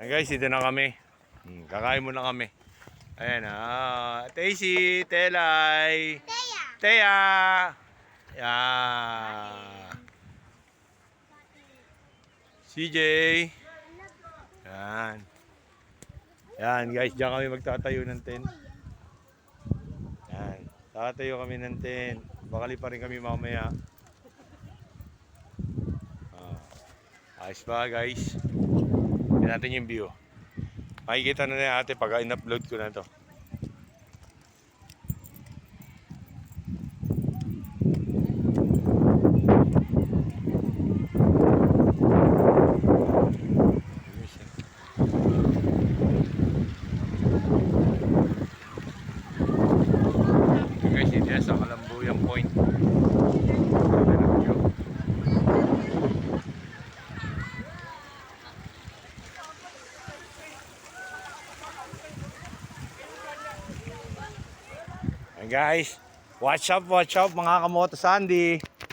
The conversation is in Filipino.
Hey guys, dito na kami. Kakain muna kami. Ayan Daisy, Telay, Teya. Yan. CJ. Yan. Yan guys, diyan kami magtatayo ng tent. Yan. Tatayo kami ng tent. Bakali pa rin kami mamaya. Ayos ba guys? Tignan natin yung view. Makikita na niya ate pag in-upload ko na to. Guys, dito sa Kalambuyang Point. Guys, watch up mga kamoto Sandy.